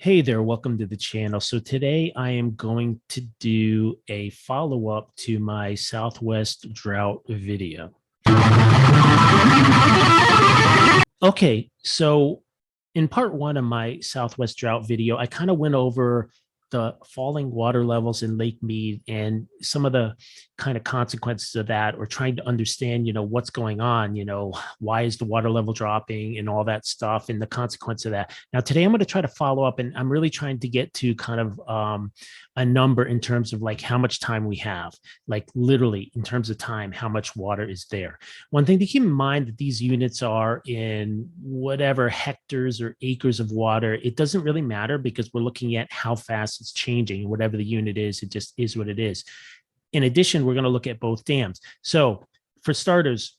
Hey there, welcome to the channel. So today I am going to do a follow-up to my Southwest drought video. Okay, so in part one of my Southwest drought video, I kind of went over the falling water levels in Lake Mead and some of the kind of consequences of that, or trying to understand, what's going on, why is the water level dropping and all that stuff and the consequence of that. Now, today I'm going to try to follow up, and I'm really trying to get to kind of a number in terms of like how much time we have, like literally in terms of time, how much water is there. One thing to keep in mind that these units are in whatever hectares or acres of water. It doesn't really matter because we're looking at how fast it's changing. Whatever the unit is, it just is what it is. In addition, we're going to look at both dams. So for starters,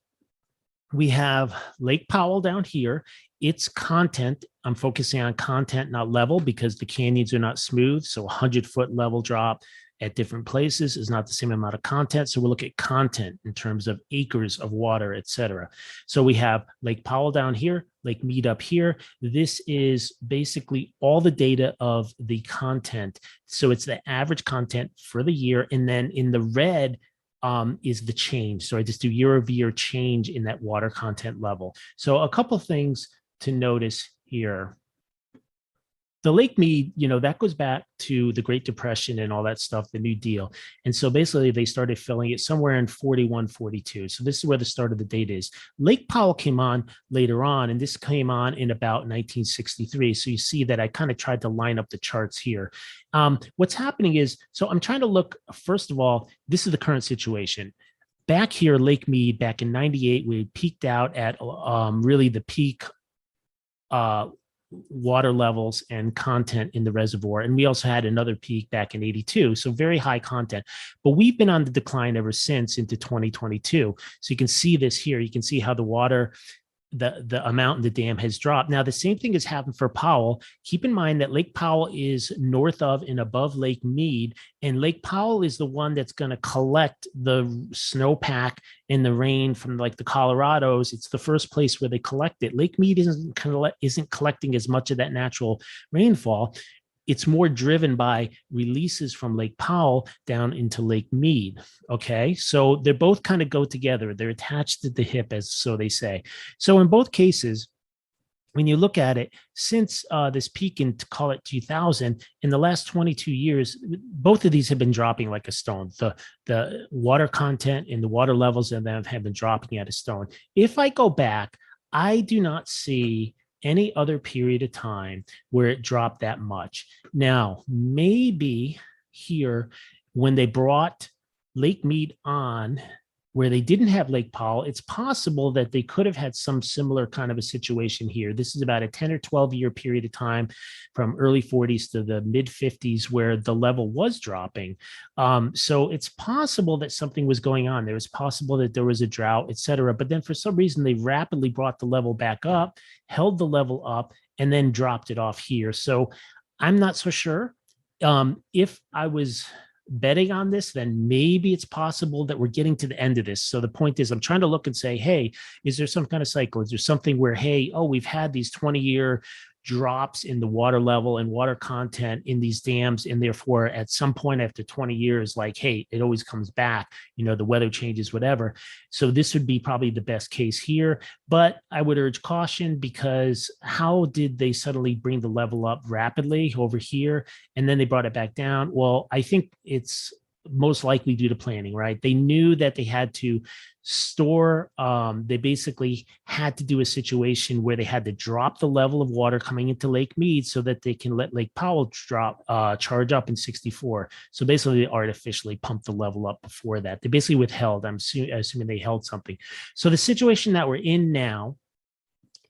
we have Lake Powell down here. Its content, I'm focusing on content, not level, because the canyons are not smooth. So 100-foot level drop at different places is not the same amount of content. So we'll look at content in terms of acres of water, et cetera. So we have Lake Powell down here, Lake Mead up here. This is basically all the data of the content. So it's the average content for the year. And then in the red, is the change. So I just do year-over-year change in that water content level. So a couple of things to notice here. The Lake Mead, that goes back to the Great Depression and all that stuff, the New Deal. And so basically they started filling it somewhere in 41, 42. So this is where the start of the date is. Lake Powell came on later on, and this came on in about 1963. So you see that I kind of tried to line up the charts here. What's happening is, so I'm trying to look, first of all, this is the current situation. Back here, Lake Mead, back in 98, we peaked out at really the peak water levels and content in the reservoir. And we also had another peak back in 82. So very high content, but we've been on the decline ever since into 2022. So you can see this here. You can see how the water, the amount in the dam has dropped. Now, the same thing has happened for Powell. Keep in mind that Lake Powell is north of and above Lake Mead, and Lake Powell is the one that's going to collect the snowpack and the rain from like the Colorados. It's the first place where they collect it. Lake Mead isn't collecting as much of that natural rainfall. It's more driven by releases from Lake Powell down into Lake Mead. Okay, so they both kind of go together. They're attached at the hip, as so they say. So in both cases, when you look at it, since this peak in, call it 2000, in the last 22 years, both of these have been dropping like a stone. The water content and the water levels of them have been dropping at a stone. If I go back, I do not see any other period of time where it dropped that much. Now, maybe here, when they brought Lake Mead on, where they didn't have Lake Powell, it's possible that they could have had some similar kind of a situation here. This is about a 10 or 12-year period of time from early 40s to the mid 50s where the level was dropping. So it's possible that something was going on. There was possible that there was a drought, et cetera. But then for some reason, they rapidly brought the level back up, held the level up, and then dropped it off here. So I'm not so sure. If I was betting on this, then maybe it's possible that we're getting to the end of this. So the point is, I'm trying to look and say, hey, is there some kind of cycle? Is there something where, hey, oh, we've had these 20-year drops in the water level and water content in these dams, and therefore at some point after 20 years, like, hey, it always comes back, the weather changes, whatever. So this would be probably the best case here, but I would urge caution, because how did they suddenly bring the level up rapidly over here and then they brought it back down? Well, I think it's most likely due to planning, right? They knew that they had to store, they basically had to do a situation where they had to drop the level of water coming into Lake Mead so that they can let Lake Powell charge up in 64. So basically they artificially pumped the level up before that. They basically withheld, I'm assuming they held something. So the situation that we're in now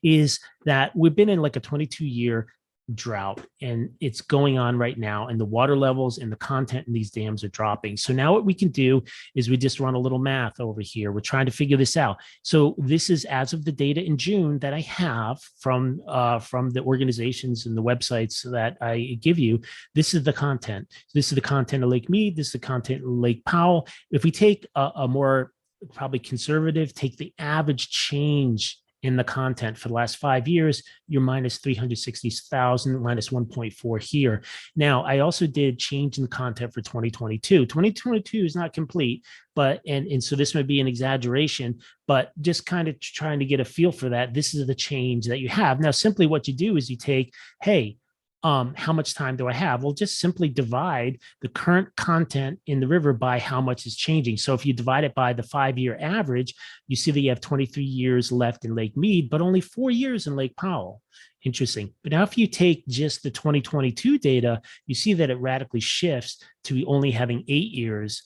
is that we've been in like a 22-year drought, and it's going on right now, and the water levels and the content in these dams are dropping. So now what we can do is we just run a little math over here. We're trying to figure this out. So this is as of the data in June that I have from the organizations and the websites that I give you. This is the content. This is the content of Lake Mead. This is the content of Lake Powell. If we take a more probably conservative, take the average change in the content for the last 5 years, you're minus 360,000, minus 1.4 here. Now, I also did change in the content for 2022. 2022 is not complete, but, and so this might be an exaggeration, but just kind of trying to get a feel for that. This is the change that you have. Now, simply what you do is you take, hey, how much time do I have? Well, just simply divide the current content in the river by how much is changing. So if you divide it by the 5-year average, you see that you have 23 years left in Lake Mead, but only 4 years in Lake Powell. Interesting. But now if you take just the 2022 data, you see that it radically shifts to only having 8 years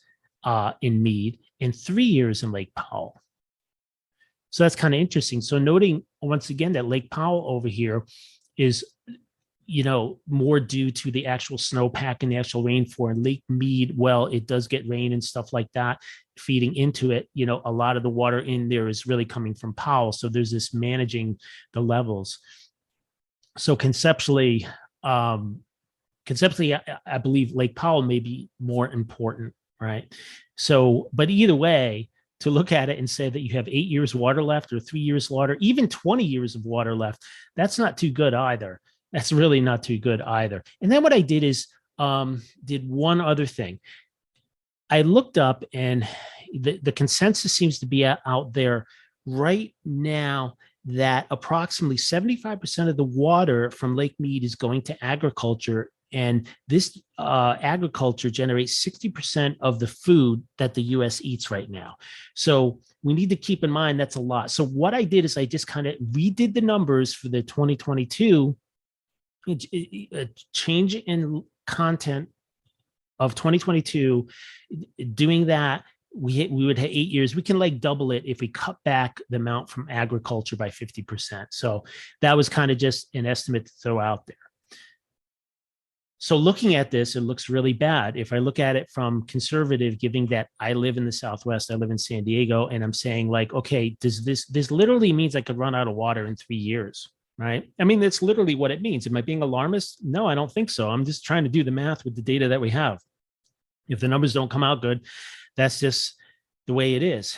in Mead and 3 years in Lake Powell. So that's kind of interesting. So noting once again that Lake Powell over here is, you know, more due to the actual snowpack and the actual rainfall. And Lake Mead, well, it does get rain and stuff like that feeding into it. You know, a lot of the water in there is really coming from Powell. So there's this managing the levels. So conceptually, I believe Lake Powell may be more important, right? So, but either way, to look at it and say that you have 8 years water left or 3 years water, even 20 years of water left, that's not too good either. That's really not too good either. And then what I did is did one other thing. I looked up and the consensus seems to be out there right now that approximately 75% of the water from Lake Mead is going to agriculture. And this agriculture generates 60% of the food that the US eats right now. So we need to keep in mind that's a lot. So what I did is I just kind of redid the numbers for the 2022 a change in content of 2022. Doing that, we would have 8 years. We can like double it if we cut back the amount from agriculture by 50%. So that was kind of just an estimate to throw out there. So looking at this, it looks really bad. If I look at it from conservative, giving that I live in the Southwest, I live in San Diego, and I'm saying like, okay, does this literally means I could run out of water in 3 years, right? I mean, that's literally what it means. Am I being alarmist? No, I don't think so. I'm just trying to do the math with the data that we have. If the numbers don't come out good, that's just the way it is.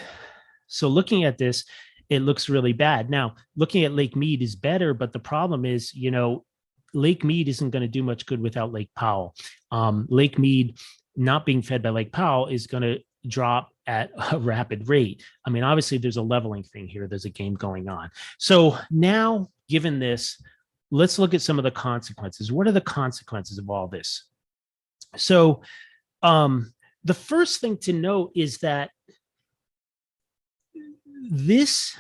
So looking at this, it looks really bad. Now, looking at Lake Mead is better, but the problem is, you know, Lake Mead isn't going to do much good without Lake Powell. Lake Mead not being fed by Lake Powell is going to drop at a rapid rate. I mean, obviously there's a leveling thing here. There's a game going on. So now, given this, let's look at some of the consequences. What are the consequences of all this? So the first thing to note is that this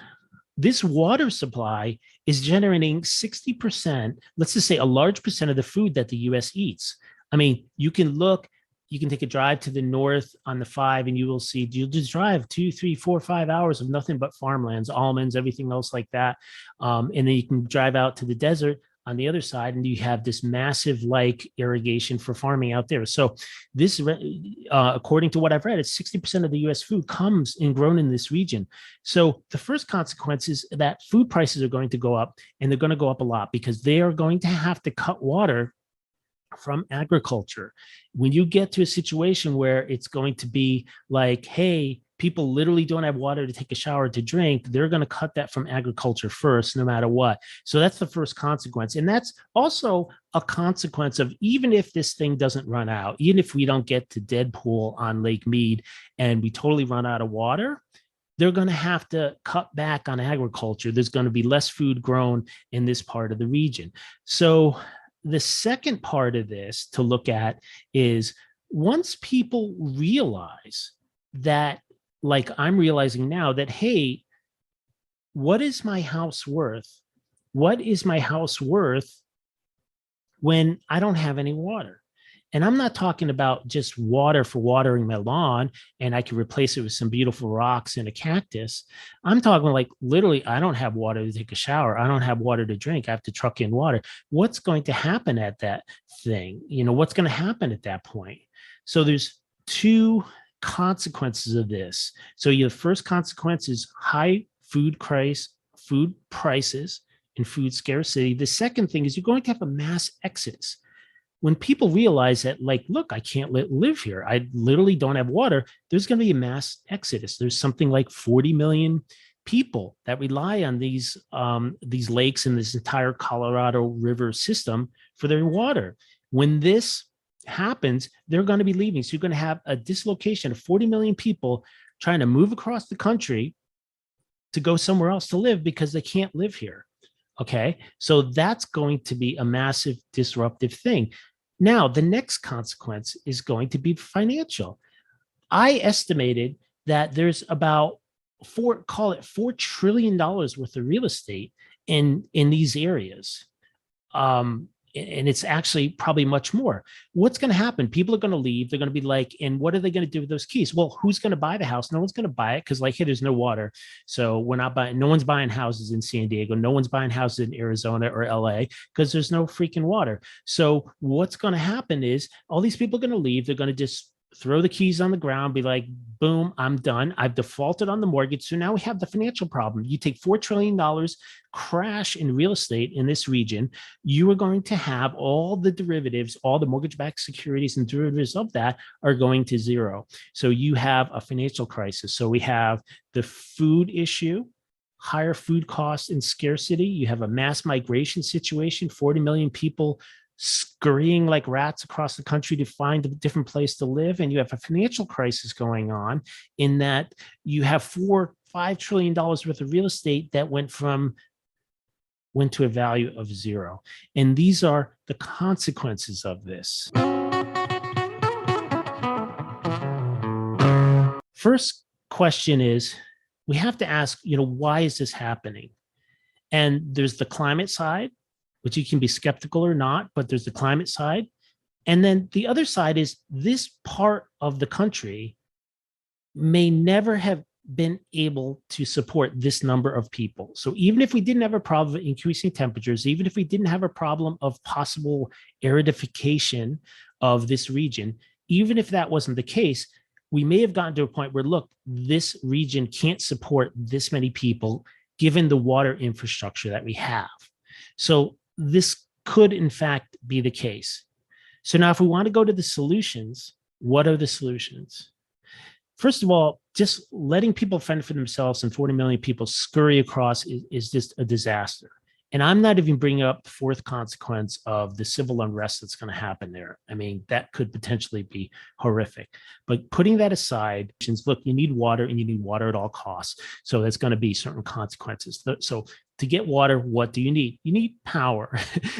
water supply is generating 60%, let's just say a large percent of the food that the US eats. I mean, you can take a drive to the north on the 5 and you will see, you'll just drive 2, 3, 4, 5 hours of nothing but farmlands, almonds, everything else like that. And then you can drive out to the desert on the other side and you have this massive like irrigation for farming out there. So this, according to what I've read, it's 60% of the US food comes and grown in this region. So the first consequence is that food prices are going to go up, and they're going to go up a lot because they are going to have to cut water from agriculture. When you get to a situation where it's going to be like, hey, people literally don't have water to take a shower, to drink, they're going to cut that from agriculture first, no matter what. So that's the first consequence. And that's also a consequence of, even if this thing doesn't run out, even if we don't get to Deadpool on Lake Mead and we totally run out of water, they're going to have to cut back on agriculture. There's going to be less food grown in this part of the region. So the second part of this to look at is, once people realize that, like I'm realizing now, that, hey, what is my house worth? What is my house worth when I don't have any water? And I'm not talking about just water for watering my lawn and I can replace it with some beautiful rocks and a cactus. I'm talking like literally, I don't have water to take a shower. I don't have water to drink. I have to truck in water. What's going to happen at that thing? You know, what's going to happen at that point? So there's two consequences of this. So your first consequence is high food prices and food scarcity. The second thing is you're going to have a mass exodus. When people realize that, like, look, I can't live here, I literally don't have water, there's going to be a mass exodus. There's something like 40 million people that rely on these lakes and this entire Colorado River system for their water. When this happens, they're going to be leaving. So you're going to have a dislocation of 40 million people trying to move across the country to go somewhere else to live because they can't live here. Okay. So that's going to be a massive disruptive thing. Now, the next consequence is going to be financial. I estimated that there's about call it $4 trillion worth of real estate in these areas. And it's actually probably much more. What's going to happen? People are going to leave. They're going to be like, and what are they going to do with those keys? Well, who's going to buy the house? No one's going to buy it because, like, hey, there's no water. So we're not buying, no one's buying houses in San Diego. No one's buying houses in Arizona or LA because there's no freaking water. So what's going to happen is all these people are going to leave. They're going to just throw the keys on the ground, be like, boom, I'm done. I've defaulted on the mortgage. So now we have the financial problem. You take $4 trillion crash in real estate in this region, you are going to have all the derivatives, all the mortgage-backed securities and derivatives of that are going to zero. So you have a financial crisis. So we have the food issue, higher food costs and scarcity. You have a mass migration situation, 40 million people scurrying like rats across the country to find a different place to live. And you have a financial crisis going on in that you have $4-5 trillion worth of real estate that went to a value of zero. And these are the consequences of this. First question is, we have to ask, why is this happening? And there's the climate side, which you can be skeptical or not, but there's the climate side. And then the other side is this part of the country may never have been able to support this number of people. So even if we didn't have a problem of increasing temperatures, even if we didn't have a problem of possible aridification of this region, even if that wasn't the case, we may have gotten to a point where, look, this region can't support this many people given the water infrastructure that we have. So this could, in fact, be the case. So now if we want to go to the solutions, what are the solutions? First of all, just letting people fend for themselves and 40 million people scurry across is just a disaster. And I'm not even bringing up the fourth consequence of the civil unrest that's going to happen there. I mean, that could potentially be horrific. But putting that aside, look, you need water and you need water at all costs. So there's going to be certain consequences. So to get water, what do you need? You need power.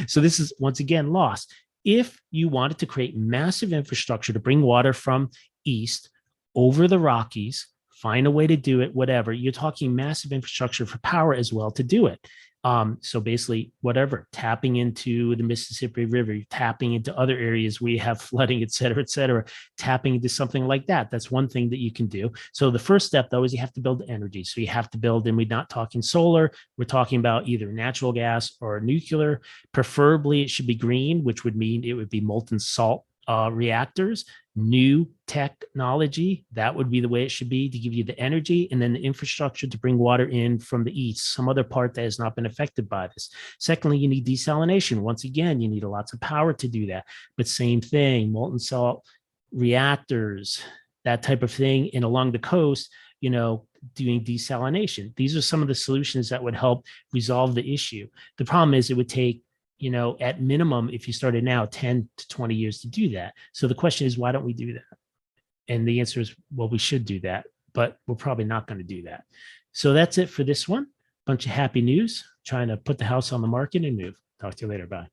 So this is, once again, lost. If you wanted to create massive infrastructure to bring water from east over the Rockies, find a way to do it, whatever, you're talking massive infrastructure for power as well to do it. So basically, whatever, tapping into the Mississippi River, tapping into other areas where you have flooding, et cetera, tapping into something like that. That's one thing that you can do. So the first step, though, is you have to build energy. So you have to build, and we're not talking solar. We're talking about either natural gas or nuclear. Preferably, it should be green, which would mean it would be molten salt reactors, new technology. That would be the way it should be to give you the energy, and then the infrastructure to bring water in from the east, some other part that has not been affected by this. Secondly, you need desalination. Once again, you need lots of power to do that, but same thing, molten salt reactors, that type of thing. And along the coast, doing desalination. These are some of the solutions that would help resolve the issue. The problem is it would take, at minimum, if you started now, 10 to 20 years to do that. So the question is, why don't we do that? And the answer is, well, we should do that, but we're probably not going to do that. So that's it for this one. Bunch of happy news, trying to put the house on the market and move. Talk to you later. Bye.